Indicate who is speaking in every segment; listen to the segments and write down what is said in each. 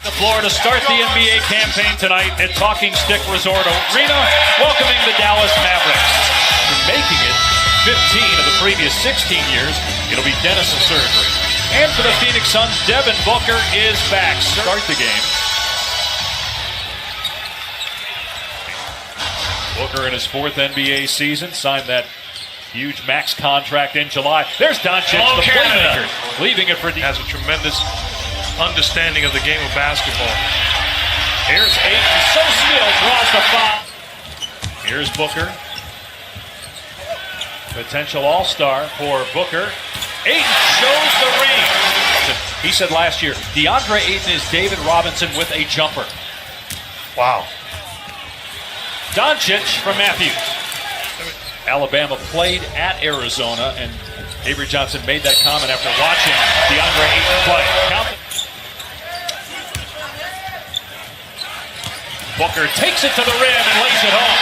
Speaker 1: The floor to start the NBA campaign tonight at Talking Stick Resort Arena, welcoming the Dallas Mavericks. Making it 15 of the previous 16 years, it'll be Dennis' surgery. And for the Phoenix Suns, Devin Booker is back. Start the game. Booker in his fourth NBA season signed that huge max contract in July. There's Doncic, the playmaker, leaving it for the...
Speaker 2: Has a tremendous understanding of the game of basketball.
Speaker 1: Here's Ayton, so skilled, draws the foul. Here's Booker. Potential all-star for Booker. Ayton shows the range. He said last year, DeAndre Ayton is David Robinson with a jumper.
Speaker 2: Wow.
Speaker 1: Doncic from Matthews. Alabama played at Arizona, and Avery Johnson made that comment after watching DeAndre Ayton play. Booker takes it to the rim and lays it home.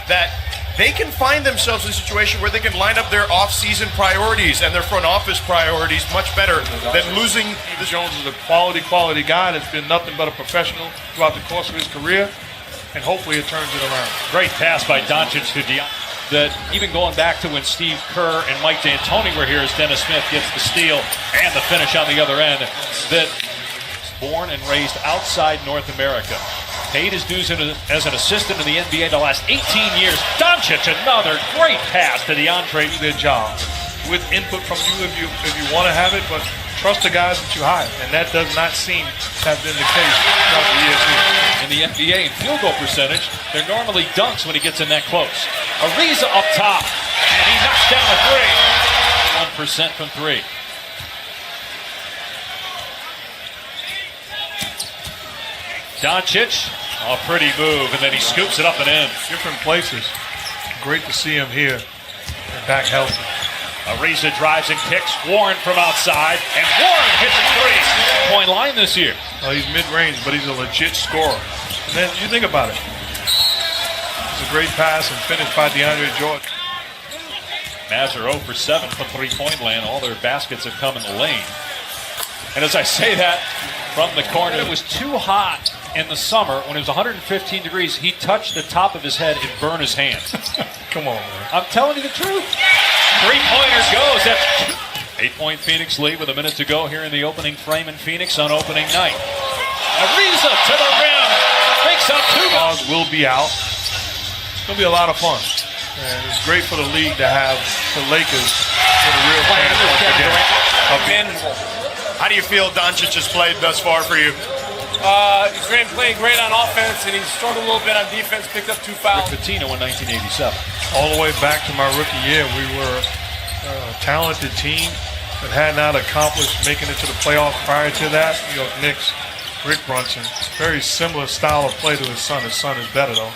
Speaker 3: That they can find themselves in a situation where they can line up their off-season priorities and their front office priorities much better than losing.
Speaker 2: Jones is a quality guy that's been nothing but a professional throughout the course of his career, and hopefully it turns it around.
Speaker 1: Great pass by Doncic to DeAndre. That even going back to when Steve Kerr and Mike D'Antoni were here, as Dennis Smith gets the steal and the finish on the other end. That born and raised outside North America. Paid his dues as an assistant in the NBA the last 18 years. Doncic, another great pass to DeAndre.
Speaker 2: Do their job with input from you if you want to have it, but trust the guys that you hire, and that does not seem to have been the case throughout the years here.
Speaker 1: In the NBA, in field goal percentage, they're normally dunks when he gets in that close. Ariza up top, and he knocks down a three. 1% from three. Doncic, a pretty move, and then he scoops it up and in.
Speaker 2: Different places. Great to see him here and back healthy.
Speaker 1: Ariza drives and kicks. Warren from outside, and Warren hits a three-point line this year.
Speaker 2: Well, he's mid-range, but he's a legit scorer. And then you think about it. It's a great pass and finish by DeAndre Jordan.
Speaker 1: Mavs are 0 for 7 from three-point land. All their baskets have come in the lane. And as I say that, from the corner, it was too hot in the summer when it was 115 degrees. He touched the top of his head and burned his hand.
Speaker 2: Come on, man.
Speaker 1: I'm telling you the truth. Three-pointer goes. That's 8-point Phoenix lead with a minute to go here in the opening frame in Phoenix on opening night. Ariza to the rim. Makes up two.
Speaker 2: Stars will be out. It's going to be a lot of fun. And it's great for the league to have the Lakers with a real chance once again.
Speaker 3: How do you feel Doncic has played thus far for you?
Speaker 4: He's playing great on offense, and he's struggled a little bit on defense, picked up 2 fouls.
Speaker 1: Patino in 1987.
Speaker 2: All the way back to my rookie year, we were a talented team that had not accomplished making it to the playoffs prior to that. New York Knicks, Rick Brunson, very similar style of play to his son. His son is better, though.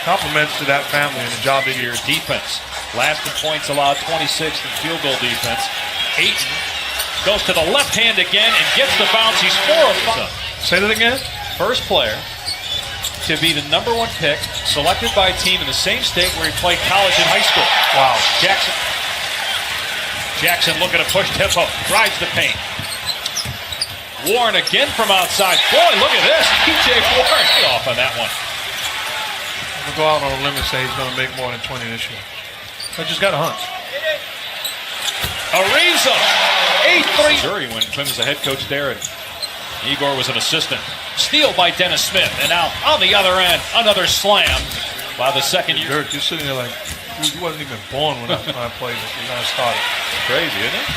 Speaker 2: Compliments to that family and the job they do.
Speaker 1: Defense. Last in points allowed, 26th in field goal defense. Ayton goes to the left hand again and gets the bounce. He's 4 of 5.
Speaker 2: Say that again?
Speaker 1: First player to be the #1 pick, selected by a team in the same state where he played college and high school.
Speaker 2: Wow.
Speaker 1: Jackson looking to push tempo, drives the paint. Warren again from outside. Boy, look at this. TJ Warren off on that one.
Speaker 2: I'm going to go out on a limb and say he's going to make more than 20 this year. I just got a hunch.
Speaker 1: Ariza, 8-3. Missouri when Quinn was the head coach there, and Igor was an assistant. Steal by Dennis Smith, and now on the other end, another slam by the second year.
Speaker 2: Dirk, you're sitting there like, dude, you wasn't even born when I played this, when I started.
Speaker 1: Crazy, isn't it?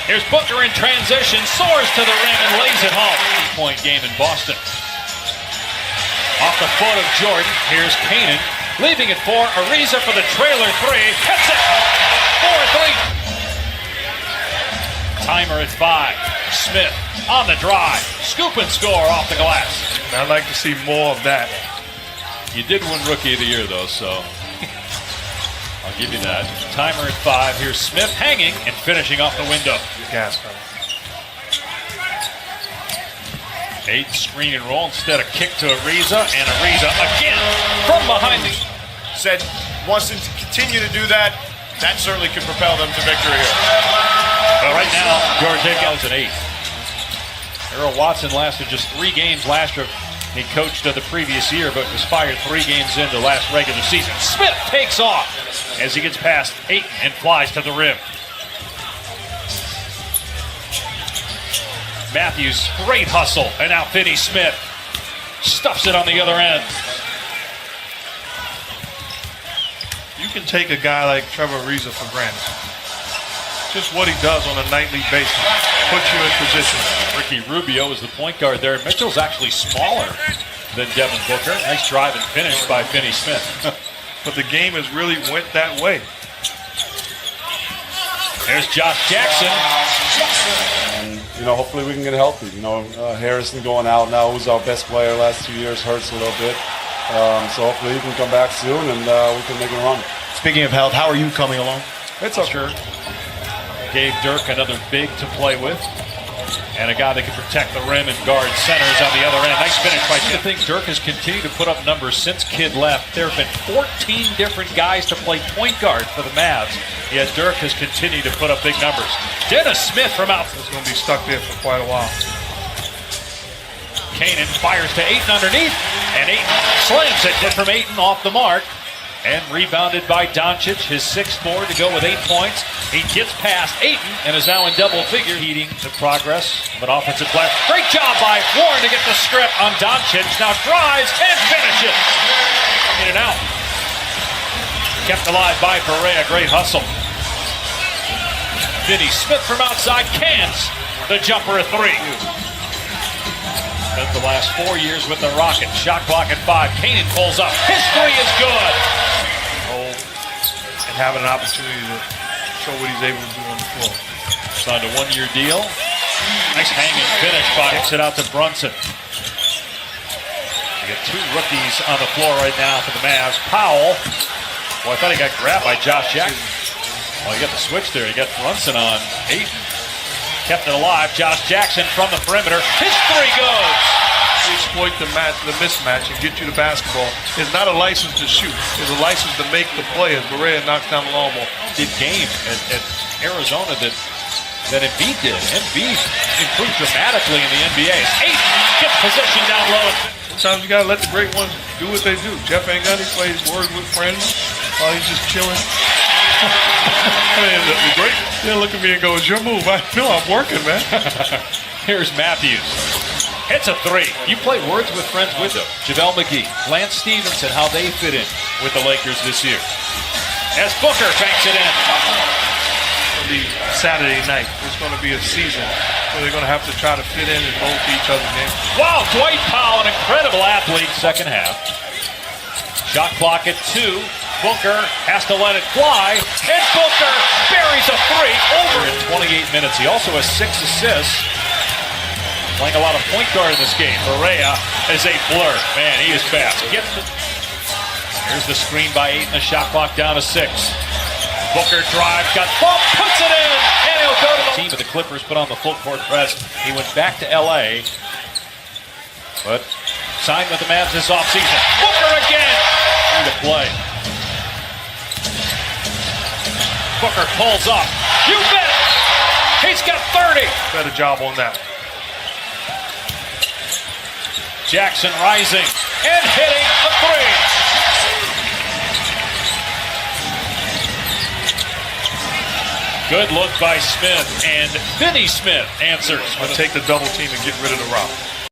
Speaker 1: Here's Booker in transition, soars to the rim and lays it home. 3-point game in Boston. Off the foot of Jordan, here's Kanan, leaving it for Ariza for the trailer three. Hits it! 4-3. Timer at 5. Smith on the drive. Scoop and score off the glass.
Speaker 2: I'd like to see more of that.
Speaker 1: You did win Rookie of the Year, though, so I'll give you that. Timer at 5. Here's Smith hanging and finishing off the window.
Speaker 2: Gas pedal.
Speaker 1: 8 screen and roll instead of kick to Ariza, and Ariza again from behind the...
Speaker 3: Said wants them to continue to do that. That certainly could propel them to victory here.
Speaker 1: Well, right now, George goes an 8. Earl Watson lasted just 3 games last year. He coached the previous year, but was fired 3 games into last regular season. Smith takes off as he gets past Ayton and flies to the rim. Matthews, great hustle, and now Finney-Smith stuffs it on the other end.
Speaker 2: You can take a guy like Trevor Ariza for granted. Just what he does on a nightly basis puts you in position.
Speaker 1: Ricky Rubio is the point guard there. Mitchell's actually smaller than Devin Booker. Nice drive and finish by Finney-Smith.
Speaker 2: But the game has really went that way.
Speaker 1: There's Josh Jackson.
Speaker 5: And, hopefully we can get healthy. Harrison going out now, who's our best player last 2 years, hurts a little bit. So hopefully he can come back soon and we can make a run.
Speaker 3: Speaking of health, how are you coming along?
Speaker 5: It's okay.
Speaker 1: Gave Dirk another big to play with. And a guy that can protect the rim and guard centers on the other end. Nice finish by Dirk. I think Dirk has continued to put up numbers since Kidd left. There have been 14 different guys to play point guard for the Mavs. Yet Dirk has continued to put up big numbers. Dennis Smith from out.
Speaker 2: It's going to be stuck there for quite a while.
Speaker 1: Kanan fires to Ayton underneath. And Ayton slams it from Ayton off the mark. And rebounded by Doncic, his 6th board to go with 8 points. He gets past Ayton and is now in double figure. Heeding the progress of an offensive play. Great job by Warren to get the strip on Doncic. Now drives and finishes. In and out. Kept alive by Perea. Great hustle. Finney-Smith from outside cans the jumper at 3. Spent the last 4 years with the Rockets. Shot clock at 5. Kanan pulls up. His 3 is good.
Speaker 2: And having an opportunity to show what he's able to do on the floor.
Speaker 1: Signed a 1-year deal. Nice hanging finish by kicks it out to Brunson. We got 2 rookies on the floor right now for the Mavs. Powell. Well, I thought he got grabbed by Josh Jackson. Well, you got the switch there. You got Brunson on Ayton. Kept it alive. Josh Jackson from the perimeter. His 3 goes.
Speaker 2: Exploit the mismatch and get you the basketball. It's not a license to shoot. It's a license to make the play as Berea knocks down the long ball.
Speaker 1: Did game at Arizona that Embiid did. Embiid improved dramatically in the NBA. Ayton gets position down low.
Speaker 2: Sometimes you got to let the great ones do what they do. Jeff Van Gundy plays words with friends while he's just chilling. I mean, the great, they'll look at me and go, it's your move. I feel I'm working, man.
Speaker 1: Here's Matthews. Hits a 3. You play words with friends with them. JaVale McGee, Lance Stevenson, how they fit in with the Lakers this year. As Booker banks it in.
Speaker 2: It'll be Saturday night. It's going to be a season where they're going to have to try to fit in and both each other's games.
Speaker 1: Wow, Dwight Powell, an incredible athlete. Second half. Shot clock at 2. Booker has to let it fly. And Booker buries a 3 over in 28 minutes. He also has 6 assists. Playing a lot of point guard in this game. Perea is a blur. Man, he is fast. Here's the screen by Ayton. The shot clock down to 6. Booker drives, got bumped, puts it in, and he'll go to the team. But the Clippers put on the full court press. He went back to L.A., but signed with the Mavs this offseason. Booker again. To play. Booker pulls up. You bet. He's got 30.
Speaker 2: Better job on that.
Speaker 1: Jackson rising and hitting a 3. Good look by Smith, and Finney-Smith answers.
Speaker 2: I'll take the double team and get rid of the rock.